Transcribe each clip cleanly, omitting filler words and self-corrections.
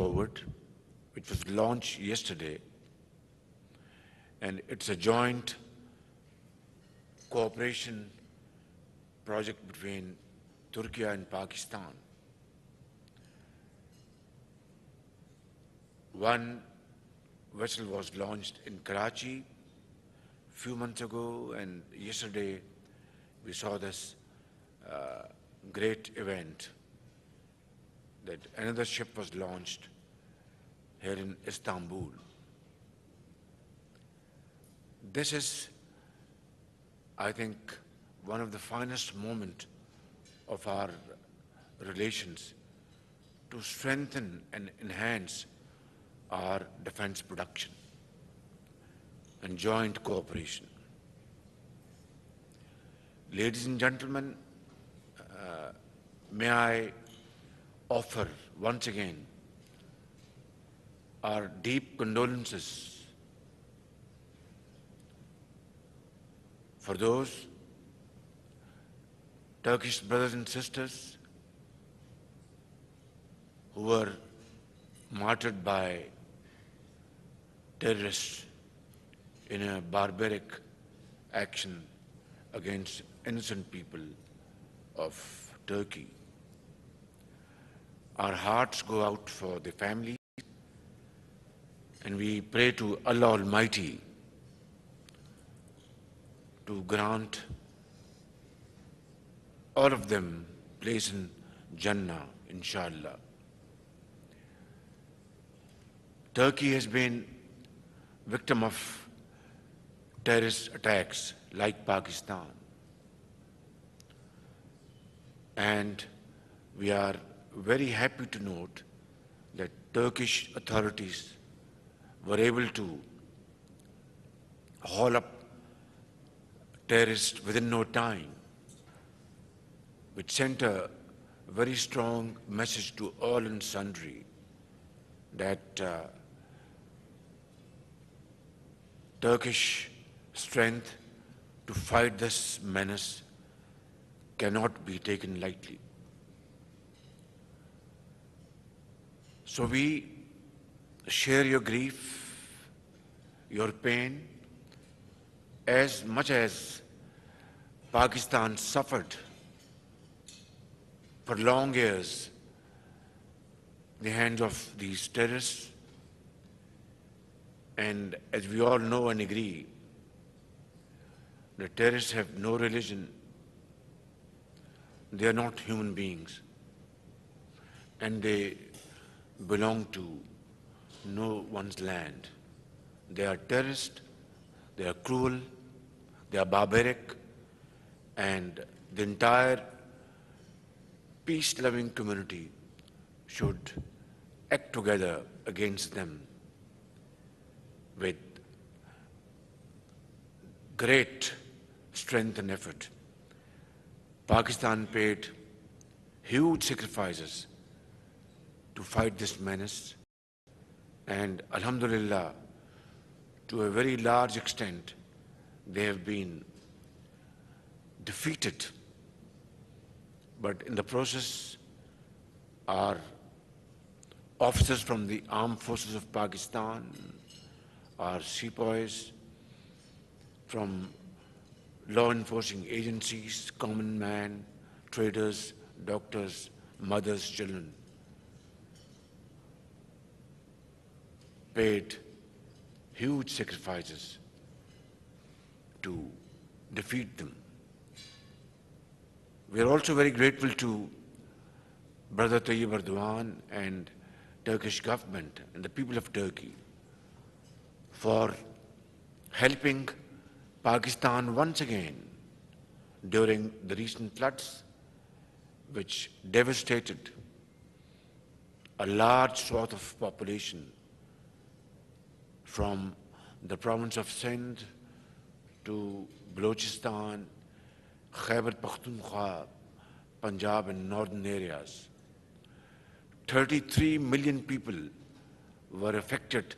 forward, which was launched yesterday, and it's a joint cooperation project between Turkey and Pakistan. One vessel was launched in Karachi a few months ago, and yesterday we saw this great event that another ship was launched here in Istanbul. This is, I think, one of the finest moments of our relations to strengthen and enhance our defense production and joint cooperation. Ladies and gentlemen, may I offer once again our deep condolences for those Turkish brothers and sisters who were martyred by terrorists in a barbaric action against innocent people of Turkey. Our hearts go out for the families, and we pray to Allah Almighty to grant all of them place in Jannah, inshallah. Turkey has been victim of terrorist attacks like Pakistan. And we are very happy to note that Turkish authorities were able to haul up terrorists within no time, which sent a very strong message to all and sundry that Turkish strength to fight this menace cannot be taken lightly. So we share your grief, your pain, as much as Pakistan suffered for long years the hands of these terrorists. And as we all know and agree, the terrorists have no religion. They are not human beings, and they belong to no one's land. They are terrorists, they are cruel, they are barbaric, and the entire peace-loving community should act together against them with great strength and effort. Pakistan paid huge sacrifices to fight this menace, and alhamdulillah, to a very large extent, they have been defeated. But in the process, our officers from the armed forces of Pakistan, our sepoys, from law enforcing agencies, common man, traders, doctors, mothers, children, paid huge sacrifices to defeat them. We are also very grateful to Brother Tayyip Erdogan and Turkish government and the people of Turkey for helping Pakistan once again during the recent floods, which devastated a large swath of population from the province of Sindh to Balochistan, Khyber Pakhtunkhwa, Punjab and northern areas. 33 million people were affected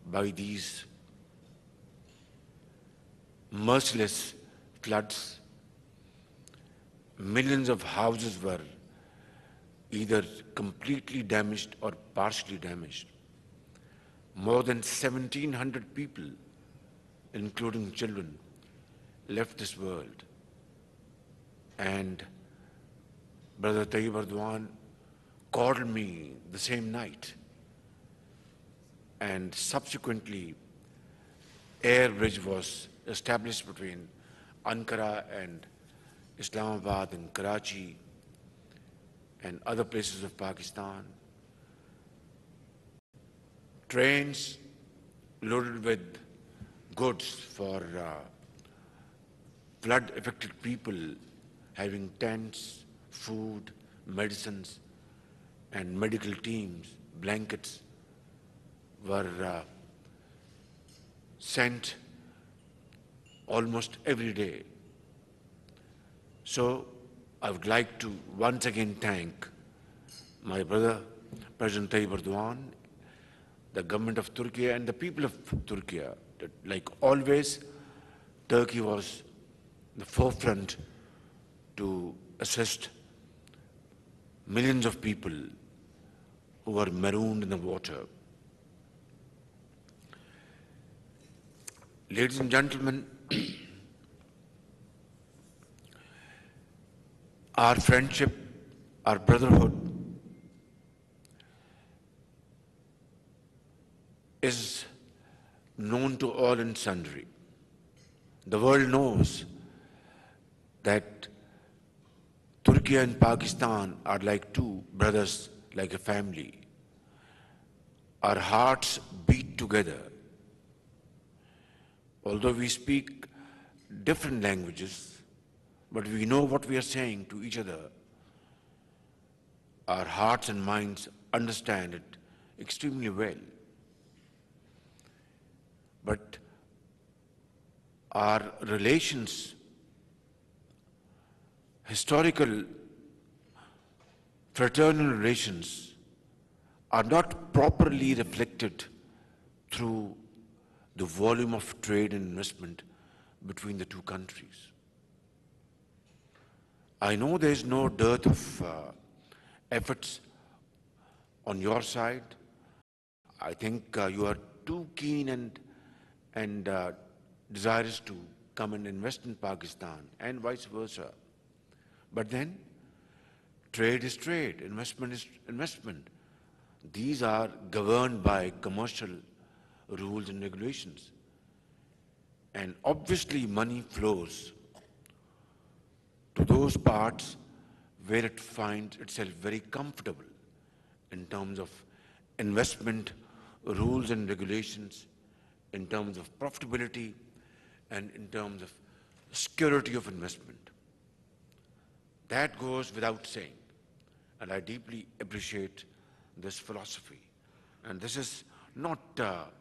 by these merciless floods. Millions of houses were either completely damaged or partially damaged. More than 1,700 people, including children, left this world. And Brother Tayyib Erdogan called me the same night, and subsequently air bridge was established between Ankara and Islamabad and Karachi and other places of Pakistan. Trains loaded with goods for flood-affected people, having tents, food, medicines, and medical teams, blankets, were sent almost every day. So I would like to once again thank my brother, President Tayyip Erdogan, the government of Turkey and the people of Turkey. That, like always, Turkey was the forefront to assist millions of people who were marooned in the water. Ladies and gentlemen, our friendship, our brotherhood is known to all and sundry. The world knows that Turkey and Pakistan are like two brothers, like a family. Our hearts beat together. Although we speak different languages, but we know what we are saying to each other. Our hearts and minds understand it extremely well. But our relations, historical fraternal relations, are not properly reflected through the volume of trade and investment between the two countries. I know there is no dearth of efforts on your side. I think you are too keen and desirous to come and invest in Pakistan and vice versa. But then, trade is trade, investment is investment. These are governed by commercial rules and regulations. And obviously money flows to those parts where it finds itself very comfortable in terms of investment rules and regulations, in terms of profitability, and in terms of security of investment. That goes without saying, and I deeply appreciate this philosophy. And this is not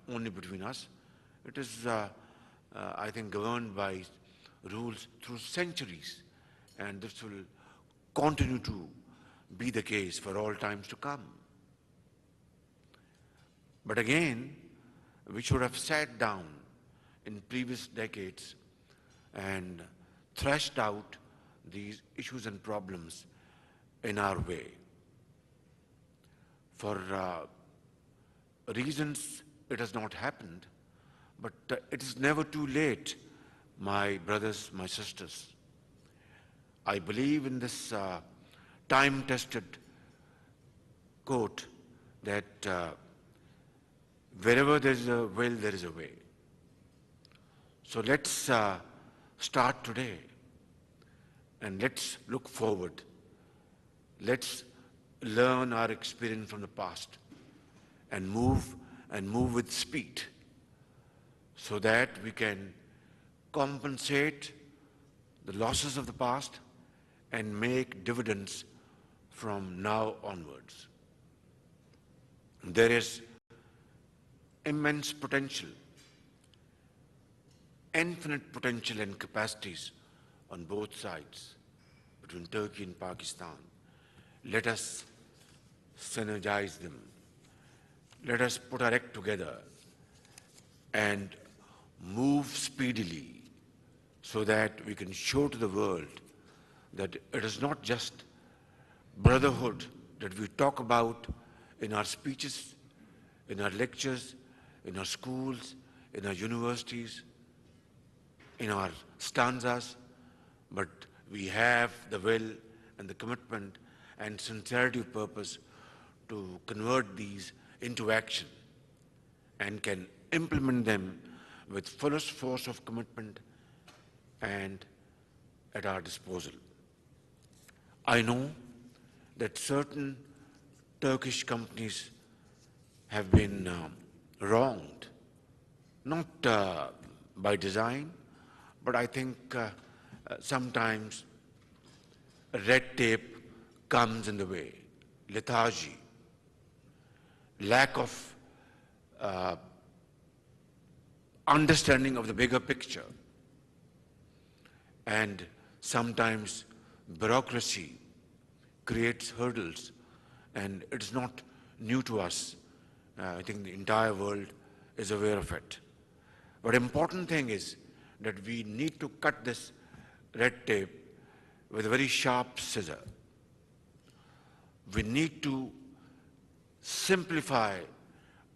only between us, it is, I think, governed by rules through centuries, and this will continue to be the case for all times to come. But again, we should have sat down in previous decades and thrashed out these issues and problems in our way. For reasons it has not happened, but it is never too late, my brothers, my sisters. I believe in this time-tested quote that wherever there is a will, there is a way. So let's start today and let's look forward. Let's learn our experience from the past and move with speed so that we can compensate the losses of the past and make dividends from now onwards. There is immense potential, infinite potential and capacities on both sides between Turkey and Pakistan. Let us synergize them. Let us put our act together and move speedily so that we can show to the world that it is not just brotherhood that we talk about in our speeches, in our lectures, in our schools, in our universities, in our stanzas, but we have the will and the commitment and sincerity of purpose to convert these into action and can implement them with fullest force of commitment and at our disposal. I know that certain Turkish companies have been wronged, not by design, but I think sometimes red tape comes in the way, lethargy, lack of understanding of the bigger picture, and sometimes bureaucracy creates hurdles, and it's not new to us. I think the entire world is aware of it. But important thing is that we need to cut this red tape with a very sharp scissor. We need to simplify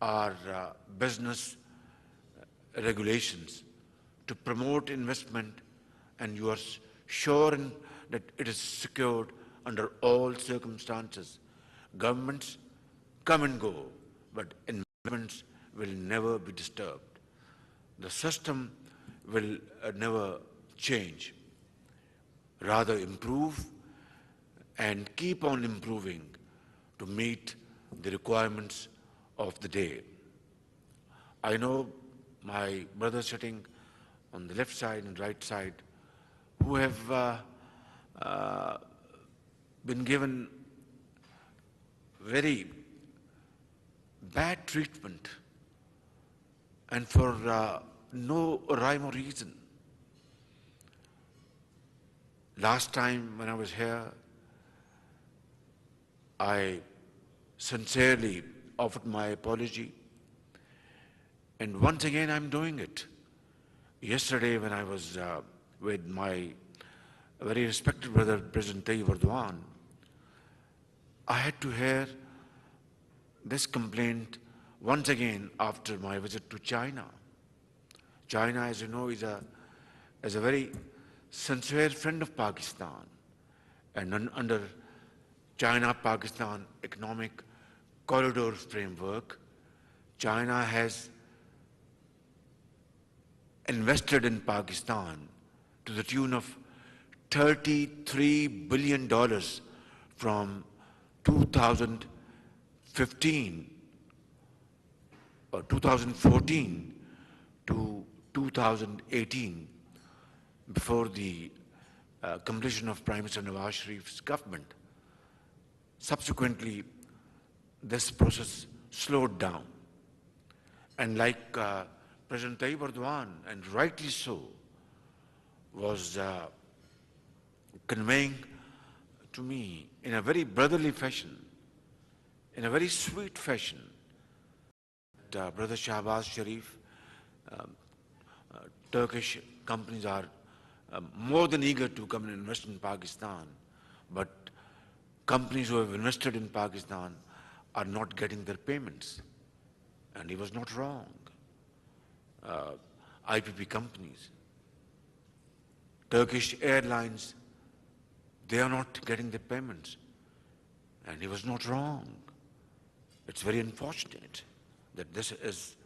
our business regulations to promote investment, and you are sure that it is secured under all circumstances. Governments come and go, but investments will never be disturbed. The system will never change, rather improve and keep on improving to meet the requirements of the day. I know my brothers sitting on the left side and right side who have been given very bad treatment and for no rhyme or reason. Last time when I was here, I sincerely offered my apology, and once again I'm doing it. Yesterday when I was with my very respected brother, President Tayyip Erdogan, I had to hear this complaint once again after my visit to China. China, as you know, is a very sincere friend of Pakistan, and under China-Pakistan economic corridor framework, China has invested in Pakistan to the tune of $33 billion from 2015 or 2014 to 2018, before the completion of Prime Minister Shahbaz Sharif's government. Subsequently, this process slowed down. And like President Tayyip Erdogan, and rightly so, was conveying to me in a very brotherly fashion, in a very sweet fashion, that Brother Shahbaz Sharif, Turkish companies are more than eager to come and invest in Pakistan, but companies who have invested in Pakistan are not getting their payments. And he was not wrong. IPP companies, Turkish airlines, they are not getting their payments. And he was not wrong. It's very unfortunate that this is,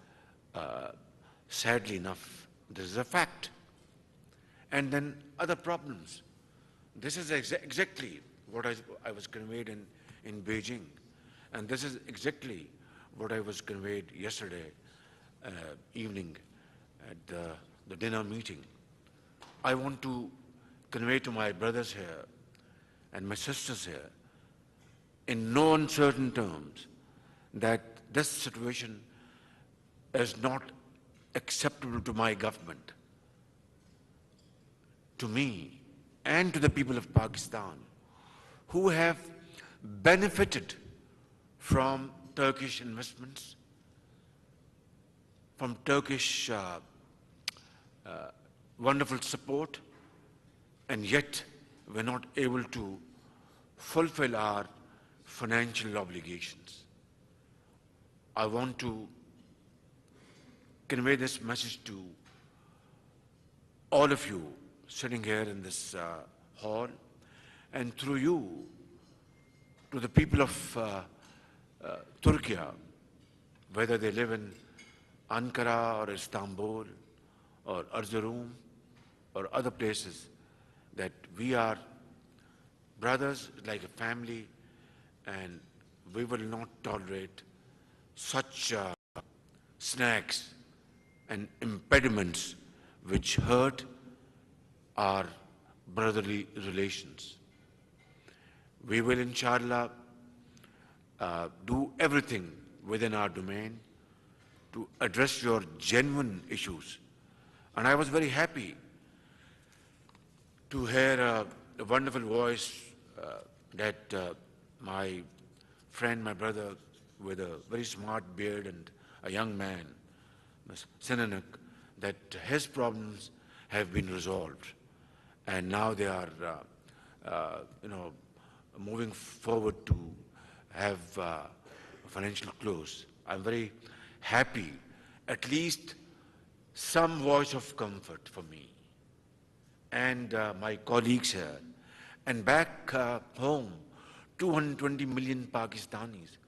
sadly enough, this is a fact. And then other problems. This is exactly what I was conveyed in Beijing. And this is exactly what I was conveyed yesterday evening at the dinner meeting. I want to convey to my brothers here and my sisters here in no uncertain terms that this situation is not acceptable to my government, to me, and to the people of Pakistan who have benefited from Turkish investments, from Turkish wonderful support, and yet we're not able to fulfill our financial obligations. I want to convey this message to all of you sitting here in this hall, and through you to the people of Turkey, whether they live in Ankara or Istanbul or Erzurum or other places, that we are brothers like a family, and we will not tolerate such snags and impediments which hurt our brotherly relations. We will, inshallah, do everything within our domain to address your genuine issues. And I was very happy to hear a wonderful voice that my friend, my brother, with a very smart beard and a young man, Mr. Sinanak, that his problems have been resolved. And now they are, moving forward to have financial close. I'm very happy, at least some voice of comfort for me and my colleagues here. And back home, 220 million Pakistanis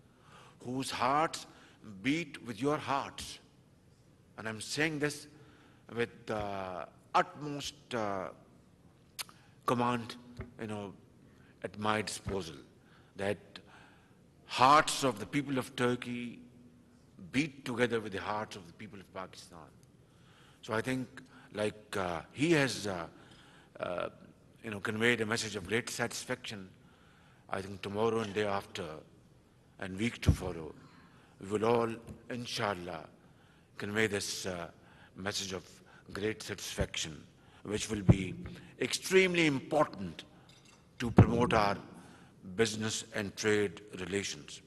whose hearts beat with your hearts. And I'm saying this with utmost command, at my disposal, that hearts of the people of Turkey beat together with the hearts of the people of Pakistan. So I think, like he has, conveyed a message of great satisfaction, I think tomorrow and day after and week to follow, we will all, inshallah, convey this message of great satisfaction, which will be extremely important to promote our business and trade relations.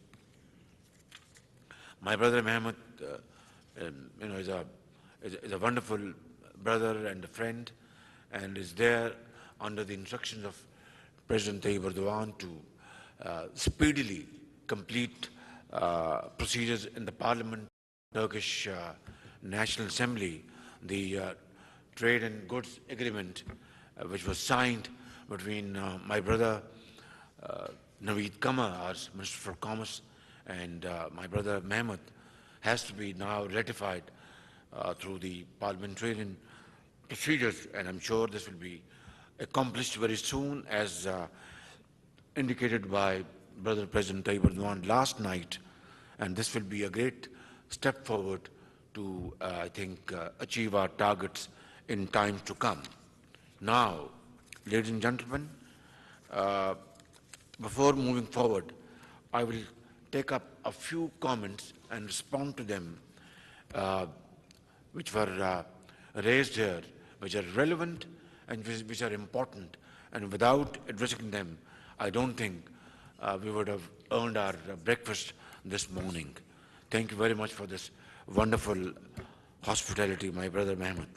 My brother Mehmet, is a wonderful brother and a friend, and is there under the instructions of President Tayyip Erdogan to speedily complete procedures in the Parliament, Turkish National Assembly, the trade and goods agreement, which was signed between my brother Naveed Kama, our Minister for Commerce, and my brother Mehmet, has to be now ratified through the parliamentarian procedures, and I'm sure this will be accomplished very soon, as indicated by Brother President Tayyip Erdogan last night, and this will be a great step forward to, I think, achieve our targets in time to come. Now, ladies and gentlemen, before moving forward, I will take up a few comments and respond to them which were raised here, which are relevant and which are important. And without addressing them, I don't think we would have earned our breakfast this morning. Thank you very much for this wonderful hospitality, my brother Mehmet.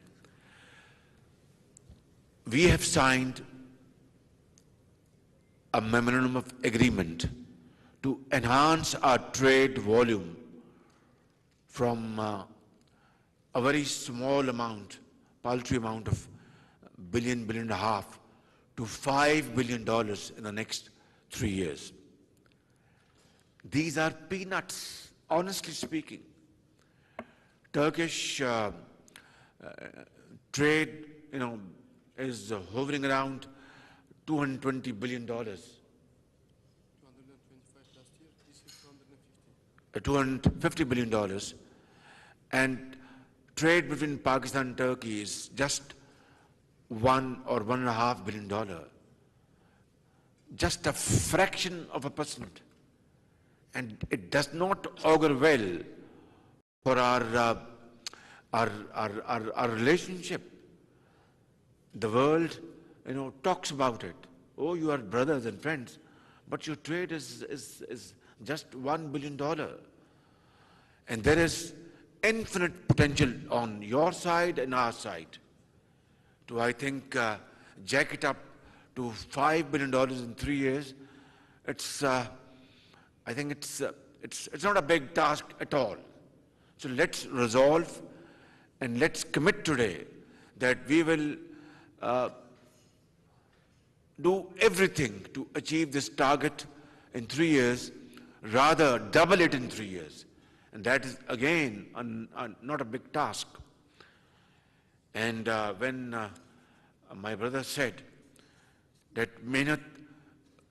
We have signed a memorandum of agreement to enhance our trade volume from a very small amount, paltry amount of billion and a half, to $5 billion in the next 3 years. These are peanuts, honestly speaking. Turkish trade, is hovering around $220 billion. 250 $250 billion. And trade between Pakistan and Turkey is just $1 or $1.5 billion. Just a fraction of a percent. And it does not augur well for our relationship. The world, talks about it. Oh, you are brothers and friends, but your trade is just $1 billion. And there is infinite potential on your side and our side to, I think, jack it up to $5 billion in 3 years. It's I think it's not a big task at all. So let's resolve and let's commit today that we will do everything to achieve this target in 3 years, rather double it in 3 years. And that is again not a big task. And when my brother said that mehnat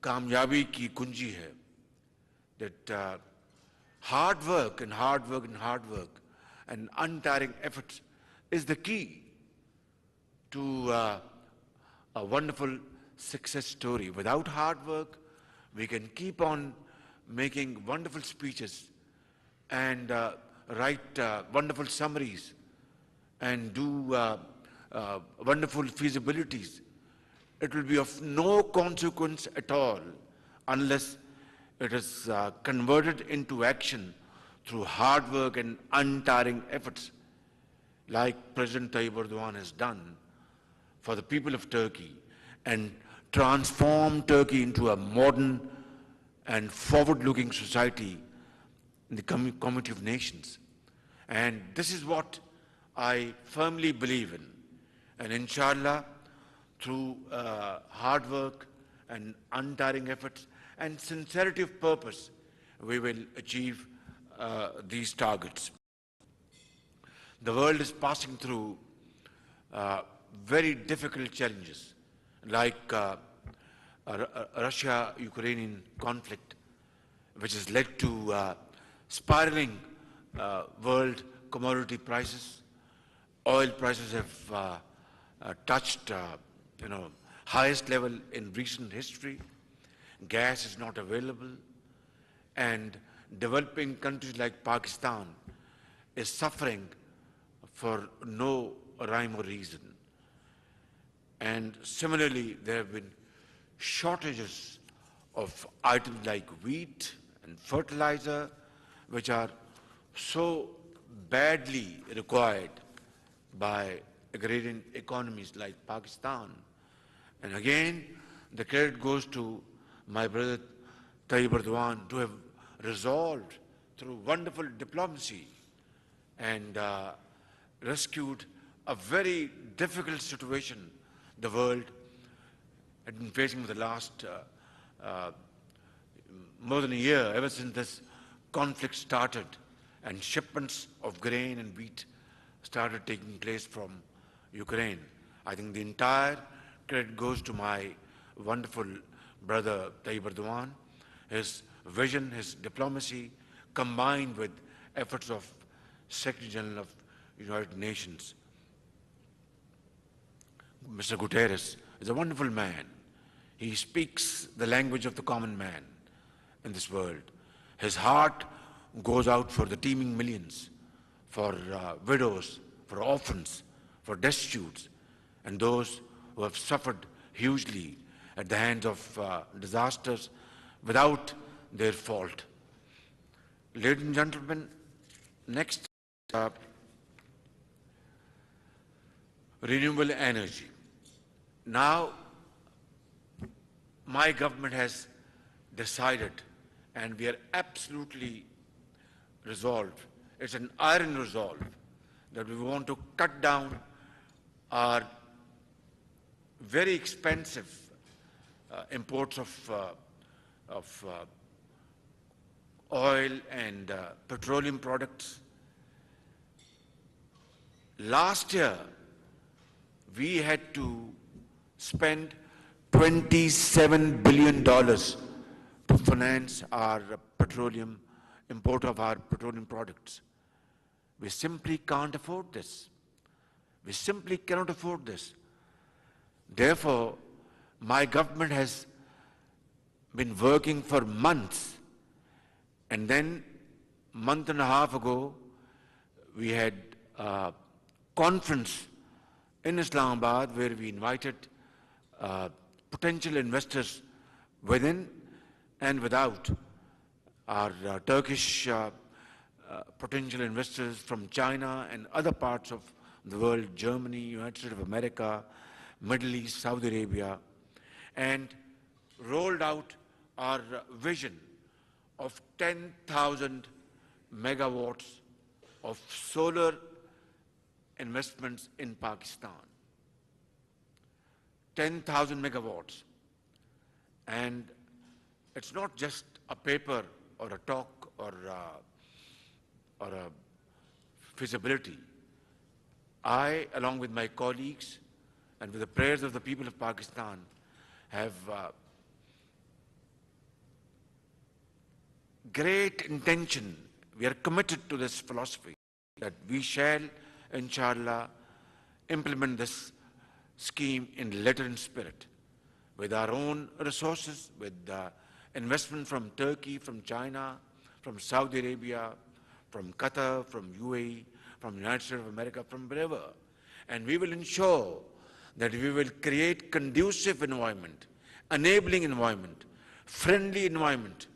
kamyabi ki kunji hai, that hard work and hard work and hard work and untiring efforts is the key to a wonderful success story. Without hard work, we can keep on making wonderful speeches and write wonderful summaries and do wonderful feasibilities. It will be of no consequence at all unless it is converted into action through hard work and untiring efforts, like President Tayyip Erdogan has done for the people of Turkey and transform Turkey into a modern and forward-looking society in the community of nations. And this is what I firmly believe in. And inshallah, through hard work and untiring efforts and sincerity of purpose, we will achieve these targets. The world is passing through very difficult challenges, like Russia-Ukrainian conflict, which has led to spiraling world commodity prices. Oil prices have touched highest level in recent history. Gas is not available, and developing countries like Pakistan is suffering for no rhyme or reason. And similarly, there have been shortages of items like wheat and fertilizer, which are so badly required by agrarian economies like Pakistan. And again, the credit goes to my brother Tayyip Erdogan to have resolved through wonderful diplomacy and rescued a very difficult situation the world had been facing for the last more than a year, ever since this conflict started and shipments of grain and wheat started taking place from Ukraine. I think the entire credit goes to my wonderful brother Tayyip Erdogan, his vision, his diplomacy, combined with efforts of Secretary General of United Nations. Mr. Guterres is a wonderful man. He speaks the language of the common man in this world. His heart goes out for the teeming millions, for widows, for orphans, for destitutes, and those who have suffered hugely at the hands of disasters without their fault. Ladies and gentlemen, next, renewable energy. Now, my government has decided, and we are absolutely resolved, it's an iron resolve, that we want to cut down our very expensive imports of oil and petroleum products. Last year, we had to spend $27 billion to finance our petroleum, import of our petroleum products. We simply can't afford this. We simply cannot afford this. Therefore, my government has been working for months, and then a month and a half ago, we had a conference in Islamabad where we invited potential investors within and without, our Turkish potential investors from China and other parts of the world, Germany, United States of America, Middle East, Saudi Arabia, and rolled out our vision of 10,000 megawatts of solar investments in Pakistan. 10,000 megawatts. And it's not just a paper or a talk or a feasibility. I, along with my colleagues and with the prayers of the people of Pakistan, have great intention. We are committed to this philosophy that we shall, inshallah, implement this scheme in letter and spirit, with our own resources, with investment from Turkey, from China, from Saudi Arabia, from Qatar, from UAE, from the United States of America, from wherever. And we will ensure that we will create conducive environment, enabling environment, friendly environment.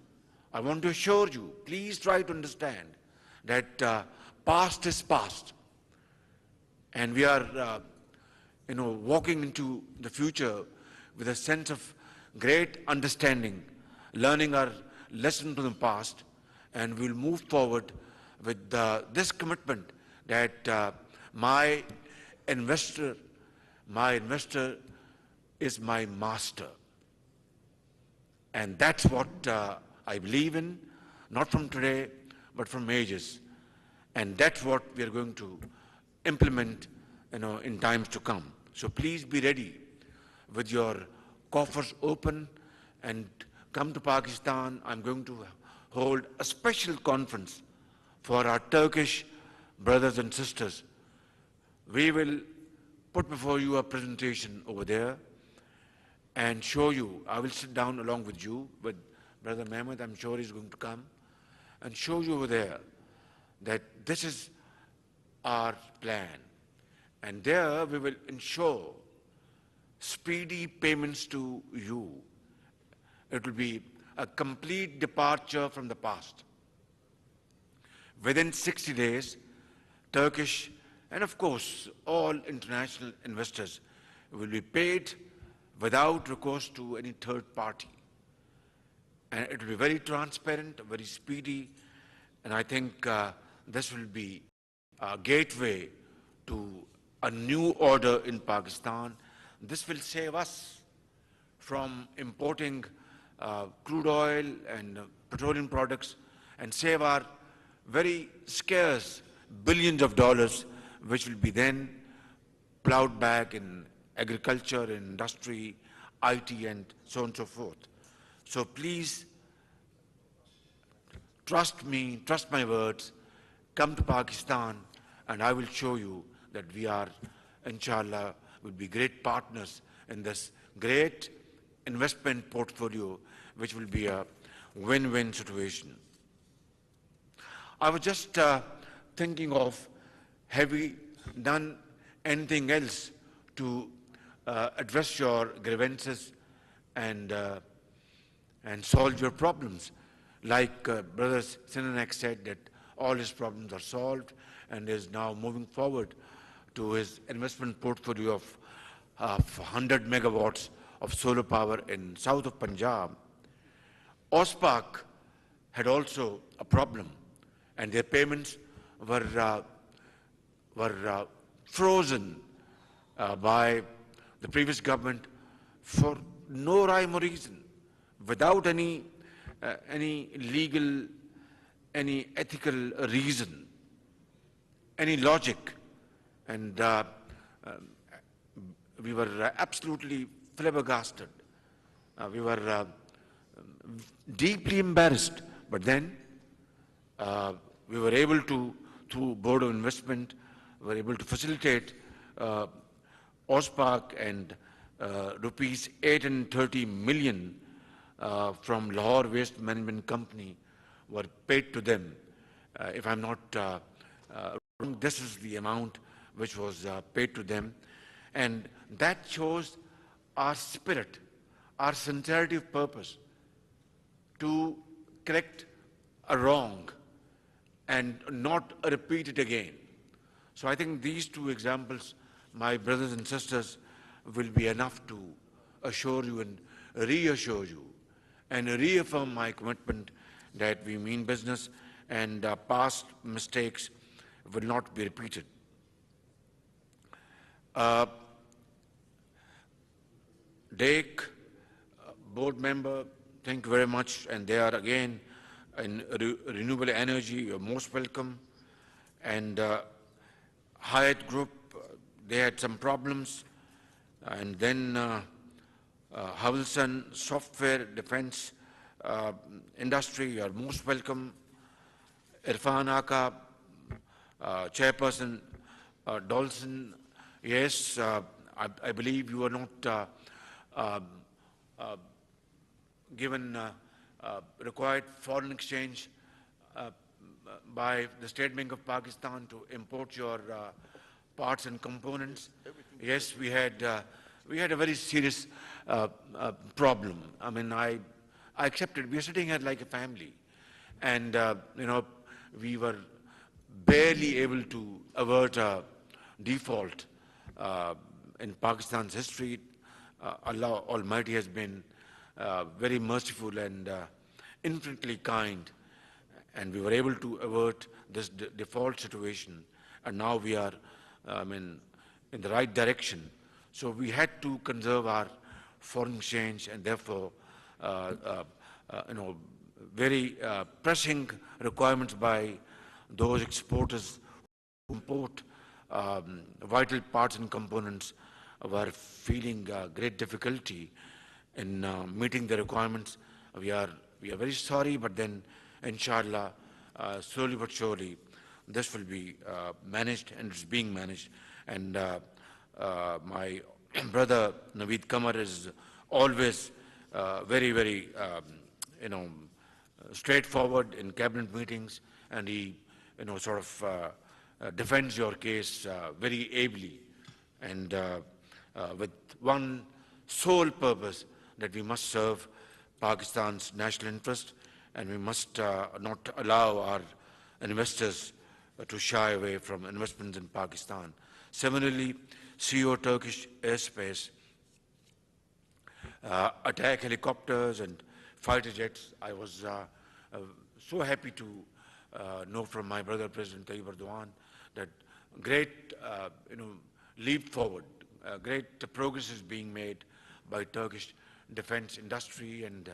I want to assure you, please try to understand that past is past. And we are walking into the future with a sense of great understanding, learning our lesson from the past, and we'll move forward with this commitment that my investor is my master. And that's what I believe in, not from today, but from ages. And that's what we are going to implement in times to come. So please be ready with your coffers open and come to Pakistan. I'm going to hold a special conference for our Turkish brothers and sisters. We will put before you a presentation over there and show you. I will sit down along with you, with Brother Mehmet, I'm sure he's going to come, and show you over there that this is our plan. And there we will ensure speedy payments to you. It will be a complete departure from the past. Within 60 days, Turkish and of course all international investors will be paid without recourse to any third party. And it will be very transparent, very speedy, and I think this will be a gateway to a new order in Pakistan. This will save us from importing crude oil and petroleum products and save our very scarce billions of dollars, which will be then plowed back in agriculture, in industry, IT, and so on and so forth. So please trust me, trust my words, come to Pakistan, and I will show you that we are, inshallah, will be great partners in this great investment portfolio, which will be a win-win situation. I was just thinking of, have we done anything else to address your grievances and solve your problems? Like Brother Sinanek said that all his problems are solved and is now moving forward to his investment portfolio of 100 megawatts of solar power in south of Punjab. OSPAC had also a problem, and their payments were frozen by the previous government for no rhyme or reason, without any legal, any ethical reason, any logic. And we were absolutely flabbergasted. We were deeply embarrassed. But then we were able to, through Board of Investment, were able to facilitate OSPAC, and rupees 830 million from Lahore Waste Management Company were paid to them. If I'm not wrong, this is the amount which was paid to them. And that shows our spirit, our sincerity of purpose to correct a wrong and not repeat it again. So I think these two examples, my brothers and sisters, will be enough to assure you and reassure you and reaffirm my commitment that we mean business and past mistakes will not be repeated. Dake, board member, thank you very much. And they are again in renewable energy, you're most welcome. And Hyatt Group, they had some problems. And then Havelson Software Defense Industry, you are most welcome. Irfan Aka, Chairperson Dolson, yes, I believe you are not given required foreign exchange by the State Bank of Pakistan to import your parts and components. Yes, we had a very serious problem. I mean, I accepted. We are sitting here like a family, and you know, we were barely able to avert a default in Pakistan's history. Allah Almighty has been very merciful and infinitely kind, and we were able to avert this default situation. And now we are, in the right direction. So we had to conserve our foreign exchange, and therefore, very pressing requirements by those exporters who import vital parts and components were feeling great difficulty in meeting the requirements. We are very sorry, but then, inshallah, slowly but surely, this will be managed, and it's being managed. And my brother Naveed Kamar is always very, very, straightforward in cabinet meetings, and he, sort of defends your case very ably, and with one sole purpose, that we must serve Pakistan's national interest, and we must not allow our investors to shy away from investments in Pakistan. Similarly, CEO Turkish airspace, attack helicopters and fighter jets. I was so happy to know from my brother President Tayyip Erdogan that great leap forward, great progress is being made by Turkish defense industry, and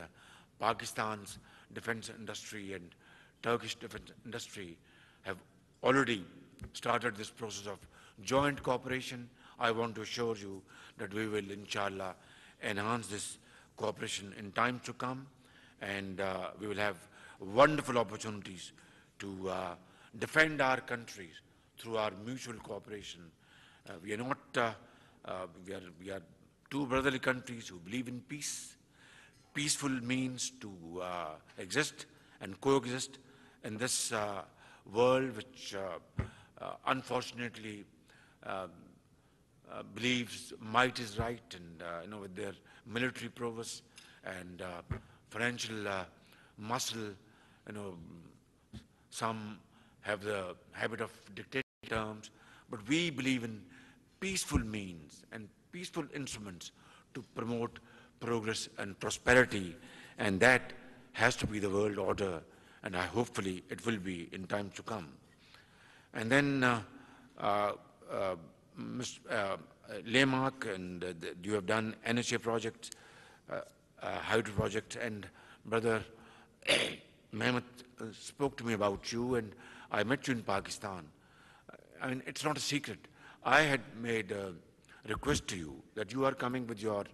Pakistan's defense industry and Turkish defense industry have already started this process of joint cooperation. I want to assure you that we will, inshallah, enhance this cooperation in times to come, and we will have wonderful opportunities to defend our countries through our mutual cooperation. We are not, we are two brotherly countries who believe in peace. Peaceful means to exist and coexist in this world which unfortunately believes might is right, and with their military prowess and financial muscle, some have the habit of dictating terms, but we believe in peaceful means and peaceful instruments to promote progress and prosperity, and that has to be the world order, and hopefully it will be in time to come. And then Mr. Lemak, and you have done NHA projects, hydro project, and Brother Mehmet spoke to me about you, and I met you in Pakistan. I mean, it's not a secret. I had made a request to you that you are coming with your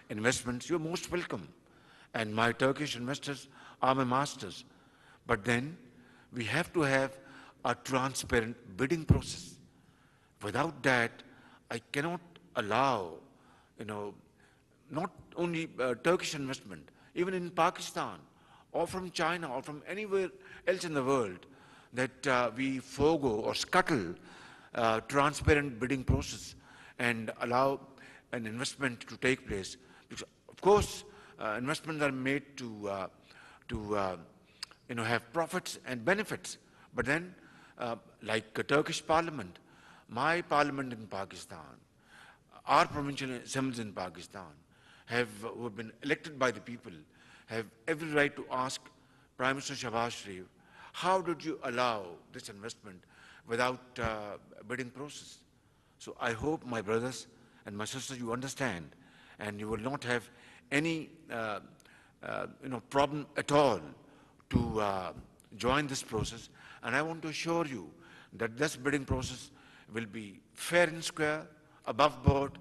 investments. You're most welcome. And my Turkish investors are my masters. But then we have to have a transparent bidding process. Without that, I cannot allow, not only Turkish investment, even in Pakistan, or from China, or from anywhere else in the world, that we forego or scuttle transparent bidding process and allow an investment to take place. Because, of course, investments are made to have profits and benefits. But then, like a Turkish parliament, my parliament in Pakistan, our provincial assemblies in Pakistan, who have been elected by the people, have every right to ask Prime Minister Shahbaz Sharif, how did you allow this investment without bidding process? So I hope, my brothers and my sisters, you understand, and you will not have any problem at all to join this process. And I want to assure you that this bidding process will be fair and square, above board,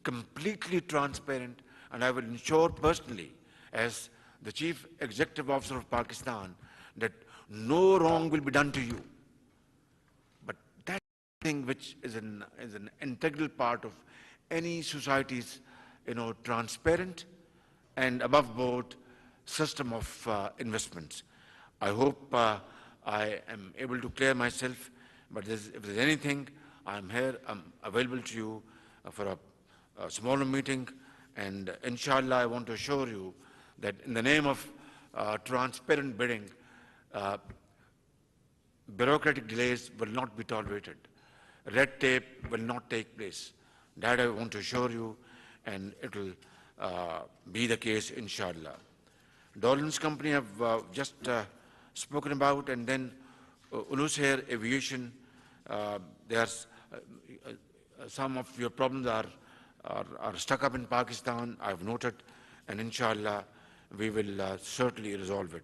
completely transparent, and I will ensure personally, as the Chief Executive Officer of Pakistan, that no wrong will be done to you. But that thing which is an integral part of any society's, transparent and above board system of investments. I hope I am able to clear myself, but if there's anything, I'm here, I'm available to you for a smaller meeting, and inshallah I want to assure you that in the name of transparent bidding, bureaucratic delays will not be tolerated. Red tape will not take place. That I want to assure you, and it will be the case, inshallah. Dolan's company have just spoken about, and then Ulus Air Aviation, there's some of your problems are stuck up in Pakistan, I've noted, and inshallah we will certainly resolve it.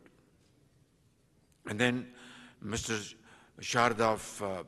And then Mr. Sharda of